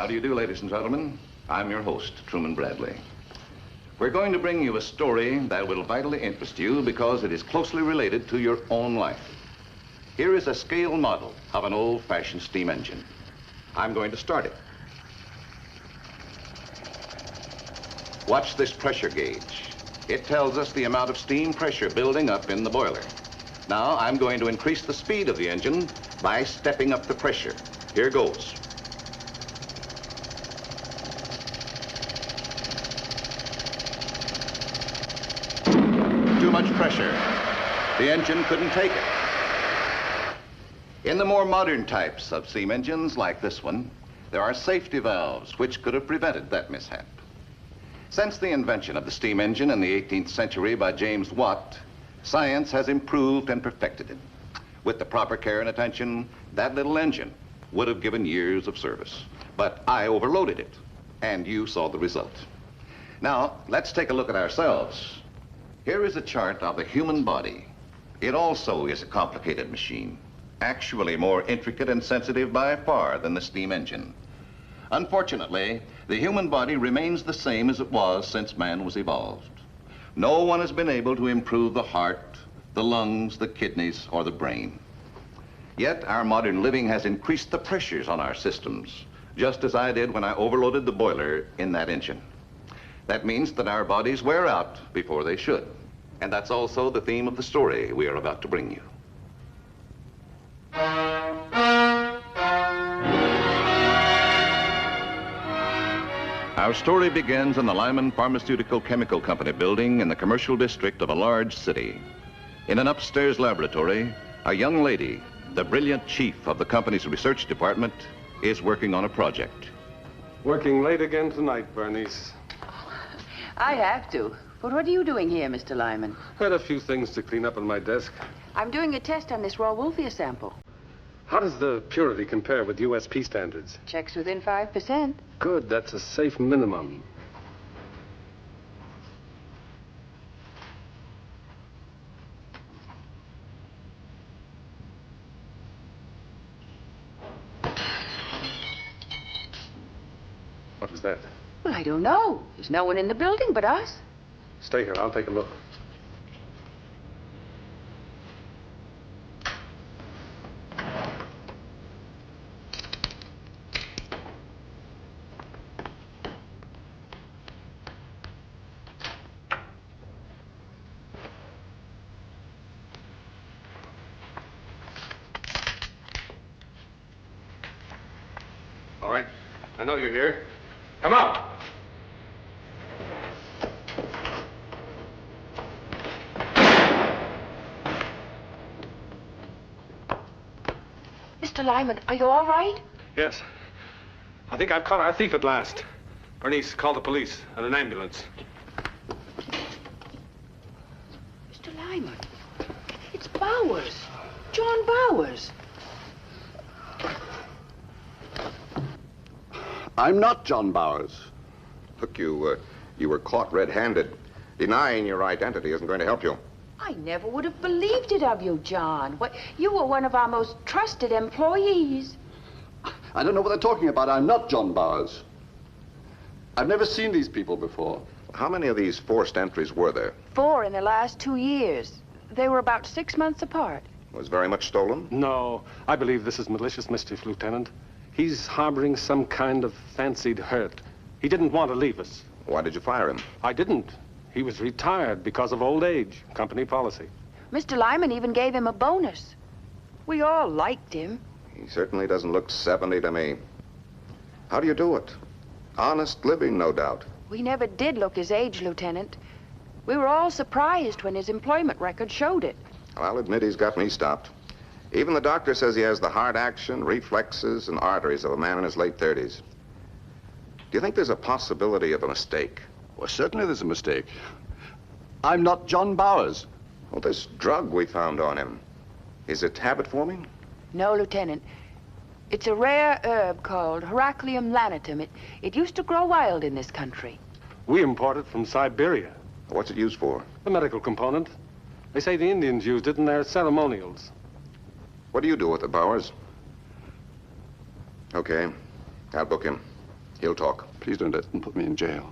How do you do, ladies and gentlemen? I'm your host, Truman Bradley. We're going to bring you a story that will vitally interest you because it is closely related to your own life. Here is a scale model of an old-fashioned steam engine. I'm going to start it. Watch this pressure gauge. It tells us the amount of steam pressure building up in the boiler. Now, I'm going to increase the speed of the engine by stepping up the pressure. Here goes. Too much pressure. The engine couldn't take it. In the more modern types of steam engines like this one, there are safety valves which could have prevented that mishap. Since the invention of the steam engine in the 18th century by James Watt, science has improved and perfected it. With the proper care and attention, that little engine would have given years of service. But I overloaded it, and you saw the result. Now, let's take a look at ourselves. Here is a chart of the human body. It also is a complicated machine, actually more intricate and sensitive by far than the steam engine. Unfortunately, the human body remains the same as it was since man was evolved. No one has been able to improve the heart, the lungs, the kidneys, or the brain. Yet our modern living has increased the pressures on our systems, just as I did when I overloaded the boiler in that engine. That means that our bodies wear out before they should. And that's also the theme of the story we are about to bring you. Our story begins in the Lyman Pharmaceutical Chemical Company building in the commercial district of a large city. In an upstairs laboratory, a young lady, the brilliant chief of the company's research department, is working on a project. Working late again tonight, Bernice. I have to. But what are you doing here, Mr. Lyman? I had a few things to clean up on my desk. I'm doing a test on this raw wolfia sample. How does the purity compare with USP standards? Checks within 5%. Good, that's a safe minimum. What was that? Well, I don't know. There's no one in the building but us. Stay here, I'll take a look. All right, I know you're here. Come out! Mr. Lyman, are you all right? Yes. I think I've caught our thief at last. Bernice, call the police and an ambulance. Mr. Lyman, it's Bowers. John Bowers. I'm not John Bowers. Look, you were caught red-handed. Denying your identity isn't going to help you. I never would have believed it of you, John. What, you were one of our most trusted employees. I don't know what they're talking about. I'm not John Bowers. I've never seen these people before. How many of these forced entries were there? 4 in the last 2 years. They were about 6 months apart. Was very much stolen? No, I believe this is malicious mischief, Lieutenant. He's harboring some kind of fancied hurt. He didn't want to leave us. Why did you fire him? I didn't. He was retired because of old age, company policy. Mr. Lyman even gave him a bonus. We all liked him. He certainly doesn't look 70 to me. How do you do it? Honest living, no doubt. We never did look his age, Lieutenant. We were all surprised when his employment record showed it. Well, I'll admit he's got me stopped. Even the doctor says he has the heart action, reflexes, and arteries of a man in his late 30s. Do you think there's a possibility of a mistake? Well, certainly there's a mistake. I'm not John Bowers. Well, this drug we found on him, is it habit forming? No, Lieutenant. It's a rare herb called Heracleum lanatum. It used to grow wild in this country. We import it from Siberia. What's it used for? The medical component. They say the Indians used it in their ceremonials. What do you do with it, Bowers? Okay, I'll book him. He'll talk. Please don't let them put me in jail.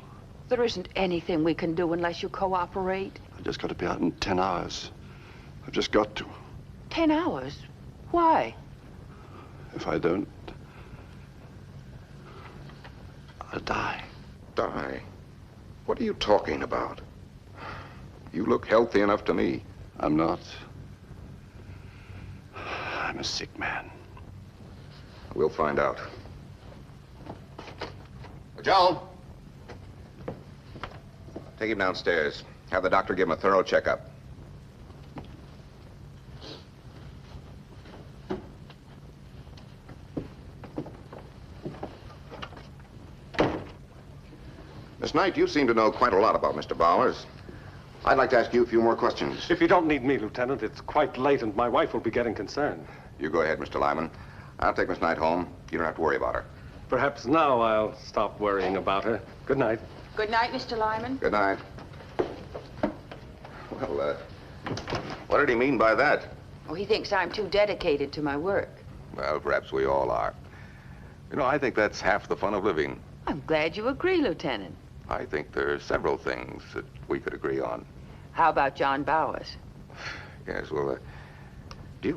There isn't anything we can do unless you cooperate. I just got to be out in 10 hours. I've just got to. 10 hours? Why? If I don't, I'll die. Die? What are you talking about? You look healthy enough to me. I'm not. I'm a sick man. We'll find out. Joe. Take him downstairs. Have the doctor give him a thorough checkup. Miss Knight, you seem to know quite a lot about Mr. Bowers. I'd like to ask you a few more questions. If you don't need me, Lieutenant, it's quite late and my wife will be getting concerned. You go ahead, Mr. Lyman. I'll take Miss Knight home. You don't have to worry about her. Perhaps now I'll stop worrying about her. Good night. Good night, Mr. Lyman. Good night. Well, what did he mean by that? Oh, he thinks I'm too dedicated to my work. Well, perhaps we all are. You know, I think that's half the fun of living. I'm glad you agree, Lieutenant. I think there are several things that we could agree on. How about John Bowers? Yes, well, do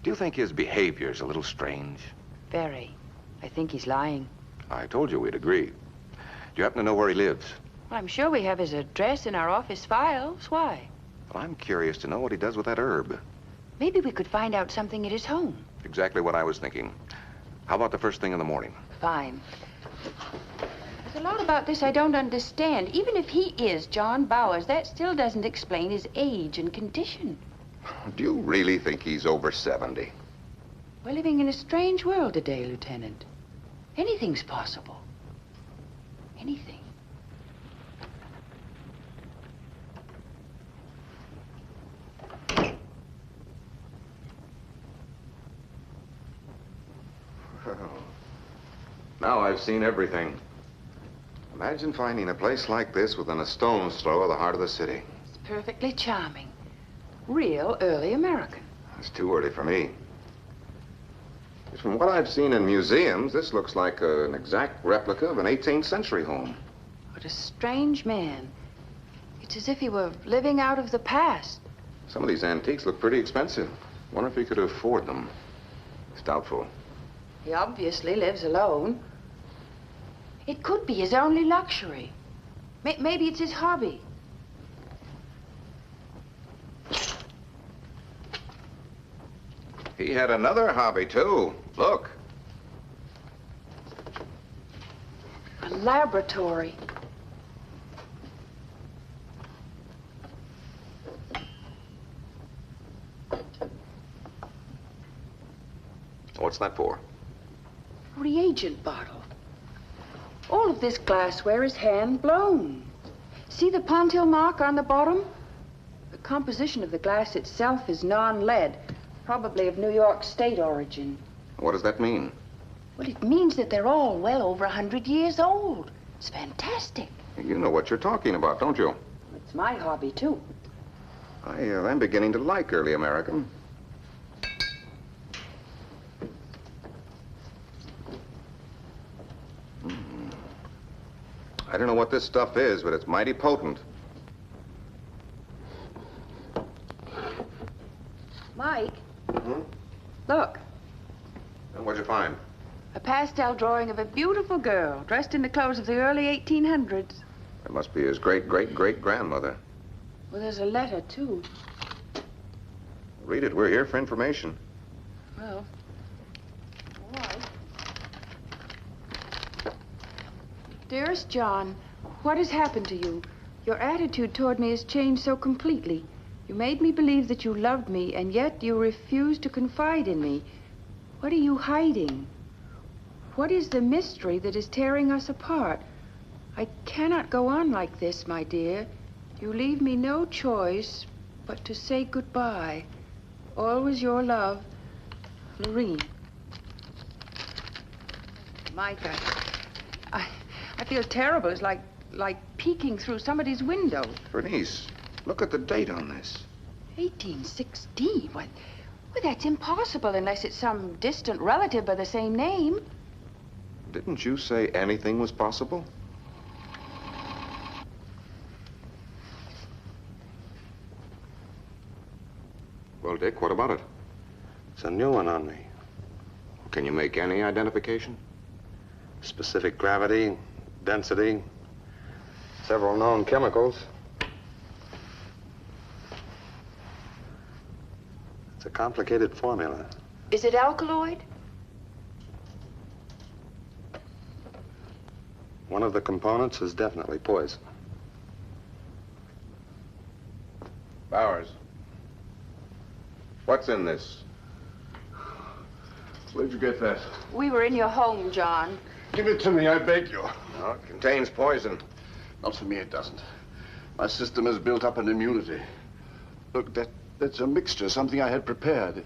you think his behavior's a little strange? Very. I think he's lying. I told you we'd agree. Do you happen to know where he lives? Well, I'm sure we have his address in our office files. Why? Well, I'm curious to know what he does with that herb. Maybe we could find out something at his home. Exactly what I was thinking. How about the first thing in the morning? Fine. There's a lot about this I don't understand. Even if he is John Bowers, that still doesn't explain his age and condition. Do you really think he's over 70? We're living in a strange world today, Lieutenant. Anything's possible. Anything. Now I've seen everything. Imagine finding a place like this within a stone's throw of the heart of the city. It's perfectly charming. Real early American. It's too early for me. From what I've seen in museums, this looks like an exact replica of an 18th century home. What a strange man. It's as if he were living out of the past. Some of these antiques look pretty expensive. Wonder if he could afford them. It's doubtful. He obviously lives alone. It could be his only luxury. Maybe it's his hobby. He had another hobby, too. Look. A laboratory. What's that for? Reagent bottle. All of this glassware is hand-blown. See the Pontil mark on the bottom? The composition of the glass itself is non-lead, probably of New York State origin. What does that mean? Well, it means that they're all well over 100 years old. It's fantastic. You know what you're talking about, don't you? It's my hobby, too. I'm beginning to like early American. I don't know what this stuff is, but it's mighty potent. Mike, Hmm? look. And what'd you find? A pastel drawing of a beautiful girl dressed in the clothes of the early 1800s. It must be his great-great-great-grandmother. Well, there's a letter, too. Read it. We're here for information. Well, all right. Dearest John, what has happened to you? Your attitude toward me has changed so completely. You made me believe that you loved me, and yet you refused to confide in me. What are you hiding? What is the mystery that is tearing us apart? I cannot go on like this, my dear. You leave me no choice but to say goodbye. Always your love, Lorene. Mike, I feel terrible. It's like peeking through somebody's window. Bernice, look at the date on this. 1816? Well, that's impossible unless it's some distant relative by the same name. Didn't you say anything was possible? Well, Dick, what about it? It's a new one on me. Can you make any identification? Specific gravity, density, several known chemicals. It's a complicated formula. Is it alkaloid? One of the components is definitely poison. Bowers. What's in this? Where'd you get that? We were in your home, John. Give it to me, I beg you. No, it contains poison. Not for me, it doesn't. My system has built up an immunity. Look, that's a mixture, something I had prepared.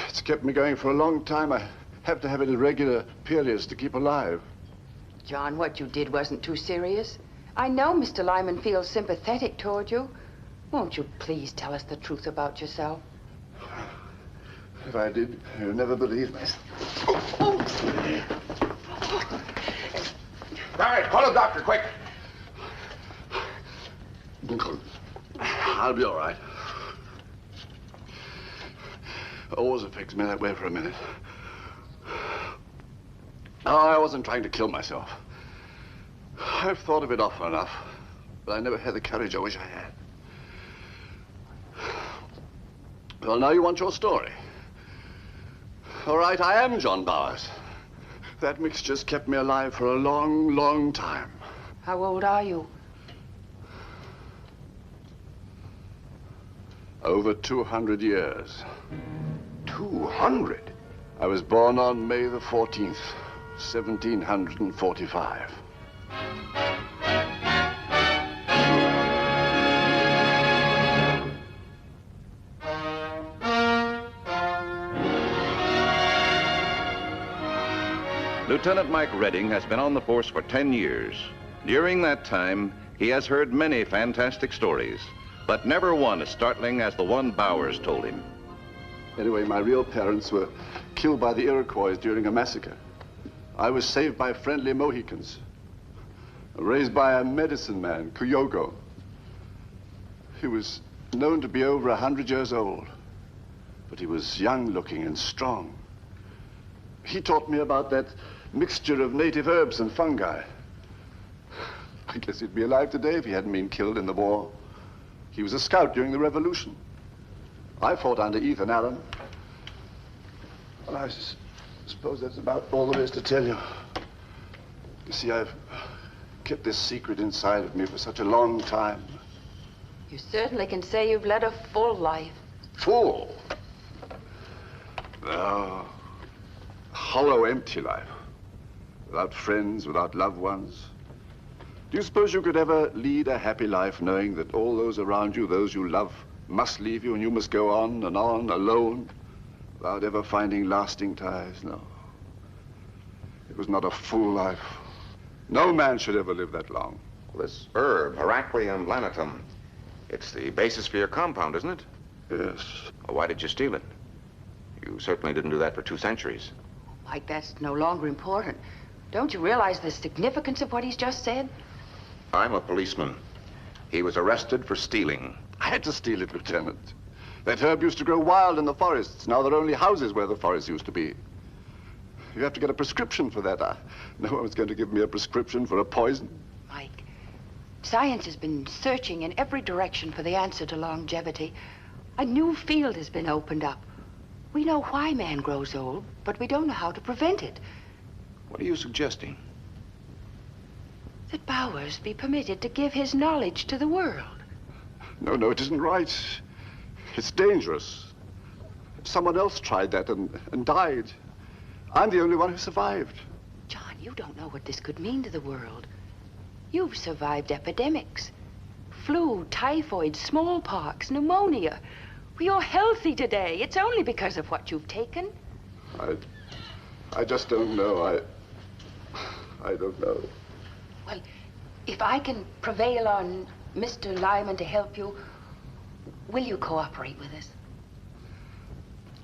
It's kept me going for a long time. I have to have it at regular periods to keep alive. John, what you did wasn't too serious. I know Mr. Lyman feels sympathetic toward you. Won't you please tell us the truth about yourself? If I did, you'd never believe me. All right, call a doctor, quick. I'll be all right. Always affects me that way for a minute. No, I wasn't trying to kill myself. I've thought of it often enough, but I never had the courage I wish I had. Well, now you want your story. All right, I am John Bowers. That mixture's kept me alive for a long, long time. How old are you? Over 200 years. 200? I was born on May the 14th, 1745. Lieutenant Mike Redding has been on the force for 10 years. During that time, he has heard many fantastic stories, but never one as startling as the one Bowers told him. Anyway, my real parents were killed by the Iroquois during a massacre. I was saved by friendly Mohicans, raised by a medicine man, Cuyogo. He was known to be over 100 years old, but he was young-looking and strong. He taught me about that mixture of native herbs and fungi. I guess he'd be alive today if he hadn't been killed in the war. He was a scout during the Revolution. I fought under Ethan Allen. Well, I suppose that's about all there is to tell you. You see, I've kept this secret inside of me for such a long time. You certainly can say you've led a full life. Full? No. Hollow, empty life. Without friends, without loved ones. Do you suppose you could ever lead a happy life knowing that all those around you, those you love, must leave you and you must go on and on alone without ever finding lasting ties? No. It was not a full life. No man should ever live that long. This herb, Heracleum lanatum, it's the basis for your compound, isn't it? Yes. Well, why did you steal it? You certainly didn't do that for 2 centuries. Mike, that's no longer important. Don't you realize the significance of what he's just said? I'm a policeman. He was arrested for stealing. I had to steal it, Lieutenant. That herb used to grow wild in the forests. Now there are only houses where the forest used to be. You have to get a prescription for that. No one's going to give me a prescription for a poison. Mike, science has been searching in every direction for the answer to longevity. A new field has been opened up. We know why man grows old, but we don't know how to prevent it. What are you suggesting? That Bowers be permitted to give his knowledge to the world. No, it isn't right. It's dangerous. Someone else tried that and died. I'm the only one who survived. John, you don't know what this could mean to the world. You've survived epidemics. Flu, typhoid, smallpox, pneumonia. You're healthy today. It's only because of what you've taken. I just don't know. I don't know. Well, if I can prevail on Mr. Lyman to help you, will you cooperate with us?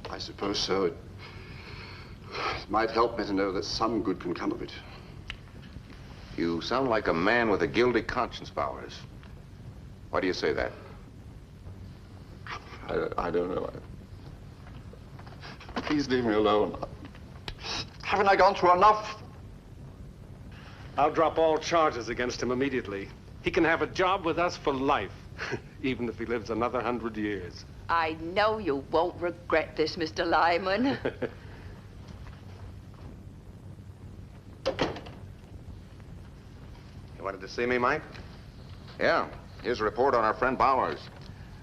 I suppose so. It might help me to know that some good can come of it. You sound like a man with a guilty conscience, Bowers. Why do you say that? I don't know. Please leave me alone. Haven't I gone through enough? I'll drop all charges against him immediately. He can have a job with us for life, even if he lives another 100 years. I know you won't regret this, Mr. Lyman. You wanted to see me, Mike? Yeah. Here's a report on our friend Bowers.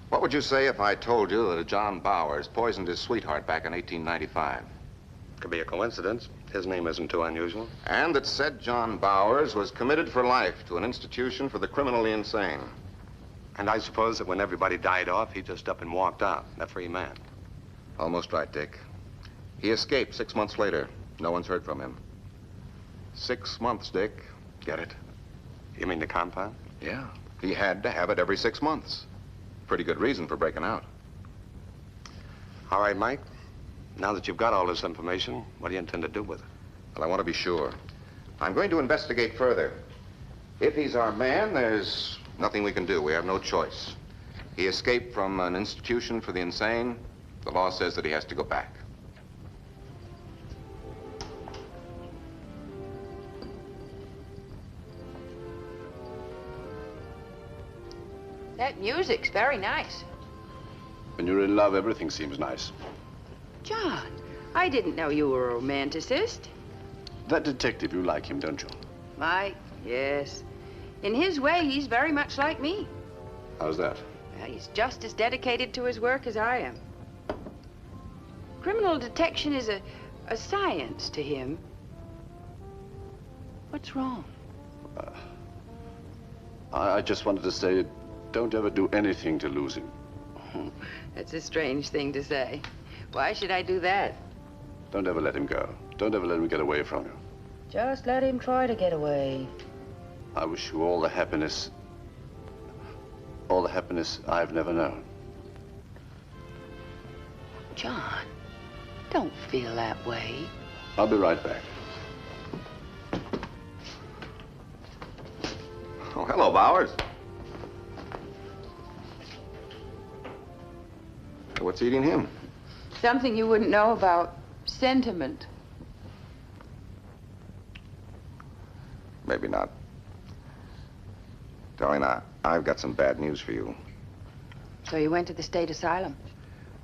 What would you say if I told you that a John Bowers poisoned his sweetheart back in 1895? Could be a coincidence. His name isn't too unusual. And that said John Bowers was committed for life to an institution for the criminally insane. And I suppose that when everybody died off, he just up and walked out, a free man. Almost right, Dick. He escaped 6 months later. No one's heard from him. 6 months, Dick. Get it? You mean the compound? Yeah. He had to have it every 6 months. Pretty good reason for breaking out. All right, Mike. Now that you've got all this information, what do you intend to do with it? Well, I want to be sure. I'm going to investigate further. If he's our man, there's nothing we can do. We have no choice. He escaped from an institution for the insane. The law says that he has to go back. That music's very nice. When you're in love, everything seems nice. John, I didn't know you were a romanticist. That detective, you like him, don't you? Mike, yes. In his way, he's very much like me. How's that? Well, he's just as dedicated to his work as I am. Criminal detection is a science to him. What's wrong? I just wanted to say, don't ever do anything to lose him. That's a strange thing to say. Why should I do that? Don't ever let him go. Don't ever let him get away from you. Just let him try to get away. I wish you all the happiness I've never known. John, don't feel that way. I'll be right back. Oh, hello, Bowers. What's eating him? Something you wouldn't know about. Sentiment. Maybe not. Darling, I've got some bad news for you. So you went to the state asylum?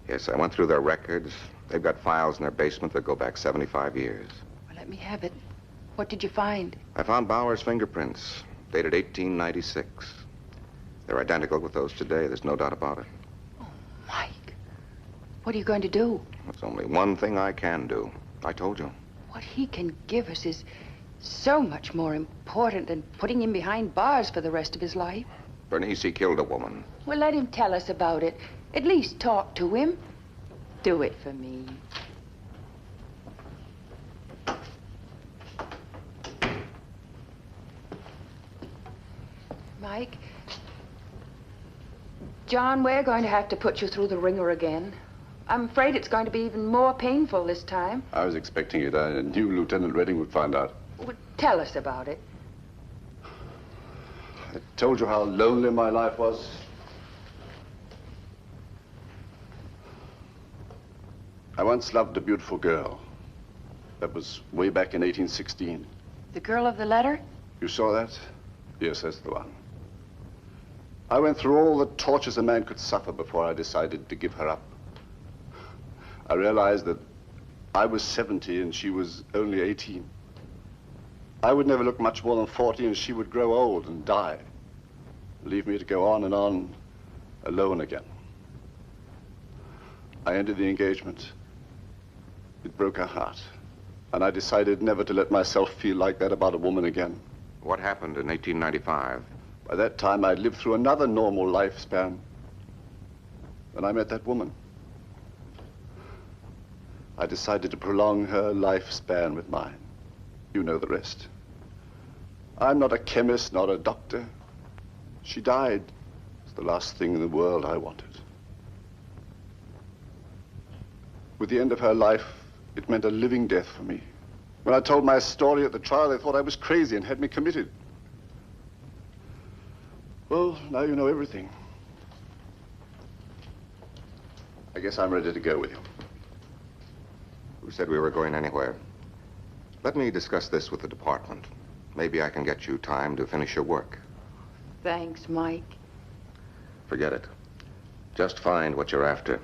Yes, I went through their records. They've got files in their basement that go back 75 years. Well, let me have it. What did you find? I found Bowers' fingerprints, dated 1896. They're identical with those today. There's no doubt about it. Oh, Mike. What are you going to do? There's only one thing I can do. I told you. What he can give us is so much more important than putting him behind bars for the rest of his life. Bernice, he killed a woman. Well, let him tell us about it. At least talk to him. Do it for me. Mike, John, we're going to have to put you through the ringer again. I'm afraid it's going to be even more painful this time. I was expecting it. I knew Lieutenant Redding would find out. Well, tell us about it. I told you how lonely my life was. I once loved a beautiful girl. That was way back in 1816. The girl of the letter? You saw that? Yes, that's the one. I went through all the tortures a man could suffer before I decided to give her up. I realized that I was 70 and she was only 18. I would never look much more than 40 and she would grow old and die. Leave me to go on and on alone again. I ended the engagement. It broke her heart. And I decided never to let myself feel like that about a woman again. What happened in 1895? By that time, I'd lived through another normal lifespan. When I met that woman, I decided to prolong her lifespan with mine. You know the rest. I'm not a chemist, not a doctor. She died. It's the last thing in the world I wanted. With the end of her life, It meant a living death for me. When I told my story at the trial, they thought I was crazy and had me committed. Well, now you know everything. I guess I'm ready to go with you. Who said we were going anywhere? Let me discuss this with the department. Maybe I can get you time to finish your work. Thanks, Mike. Forget it. Just find what you're after.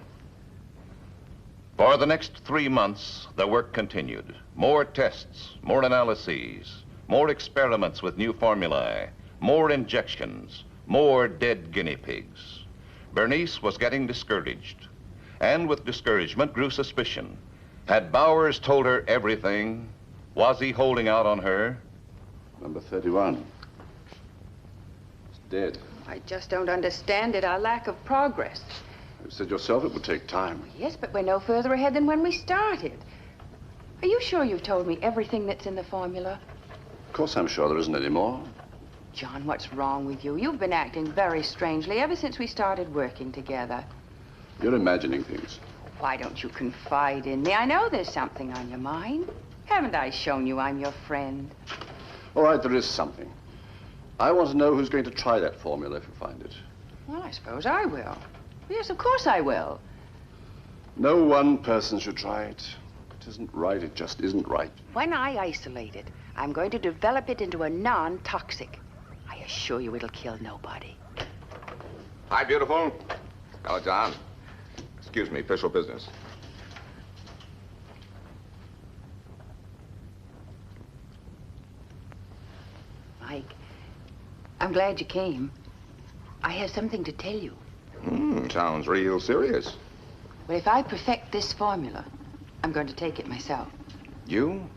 For the next 3 months, the work continued. More tests, more analyses, more experiments with new formulae, more injections, more dead guinea pigs. Bernice was getting discouraged, and with discouragement grew suspicion. Had Bowers told her everything? Was he holding out on her? Number 31. It's dead. I just don't understand it, our lack of progress. You said yourself it would take time. Yes, but we're no further ahead than when we started. Are you sure you've told me everything that's in the formula? Of course I'm sure there isn't any more. John, what's wrong with you? You've been acting very strangely ever since we started working together. You're imagining things. Why don't you confide in me? I know there's something on your mind. Haven't I shown you I'm your friend? All right, there is something. I want to know who's going to try that formula if you find it. Well, I suppose I will. Yes, of course I will. No one person should try it. It isn't right. It just isn't right. When I isolate it, I'm going to develop it into a non-toxic. I assure you it'll kill nobody. Hi, beautiful. Hello, John. Excuse me, official business. Mike, I'm glad you came. I have something to tell you. Sounds real serious. But if I perfect this formula, I'm going to take it myself. You?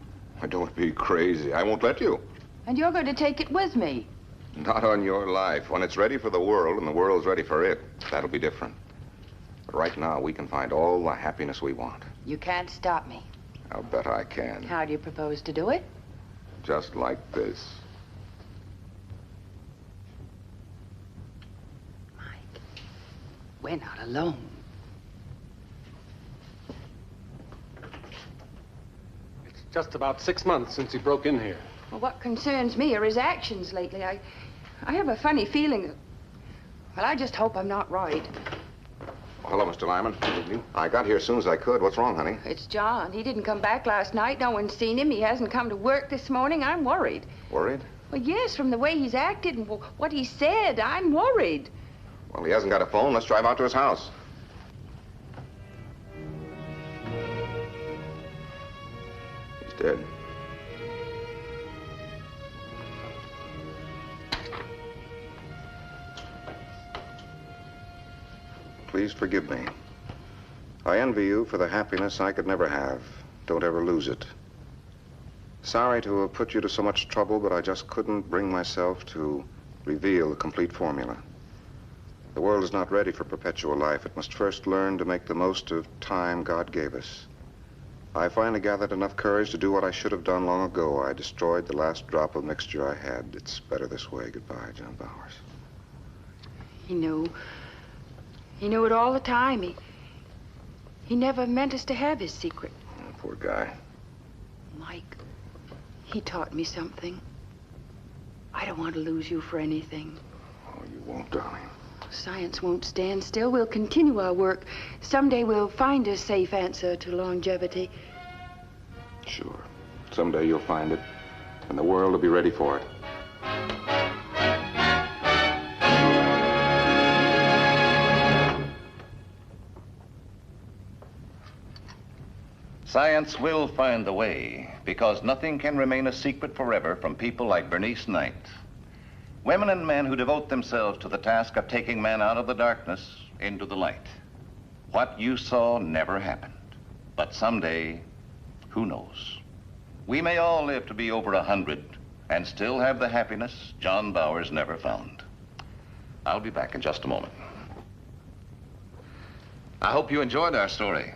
Don't be crazy. I won't let you. And you're going to take it with me. Not on your life. When it's ready for the world and the world's ready for it, that'll be different. But right now, we can find all the happiness we want. You can't stop me. I'll bet I can. How do you propose to do it? Just like this. Mike, we're not alone. It's just about 6 months since he broke in here. Well, what concerns me are his actions lately. I have a funny feeling that... Well, I just hope I'm not right. Hello, Mr. Lyman. I got here as soon as I could. What's wrong, honey? It's John. He didn't come back last night. No one's seen him. He hasn't come to work this morning. I'm worried. Worried? Well, yes, from the way he's acted and what he said, I'm worried. Well, he hasn't got a phone. Let's drive out to his house. He's dead. Please forgive me. I envy you for the happiness I could never have. Don't ever lose it. Sorry to have put you to so much trouble, but I just couldn't bring myself to reveal the complete formula. The world is not ready for perpetual life. It must first learn to make the most of time God gave us. I finally gathered enough courage to do what I should have done long ago. I destroyed the last drop of mixture I had. It's better this way. Goodbye, John Bowers. He knew. He knew it all the time. He never meant us to have his secret. Oh, poor guy. Mike, he taught me something. I don't want to lose you for anything. Oh, you won't, darling. Science won't stand still. We'll continue our work. Someday we'll find a safe answer to longevity. Sure. Someday you'll find it, and the world will be ready for it. Science will find the way, because nothing can remain a secret forever from people like Bernice Knight. Women and men who devote themselves to the task of taking man out of the darkness into the light. What you saw never happened. But someday, who knows? We may all live to be over 100 and still have the happiness John Bowers never found. I'll be back in just a moment. I hope you enjoyed our story.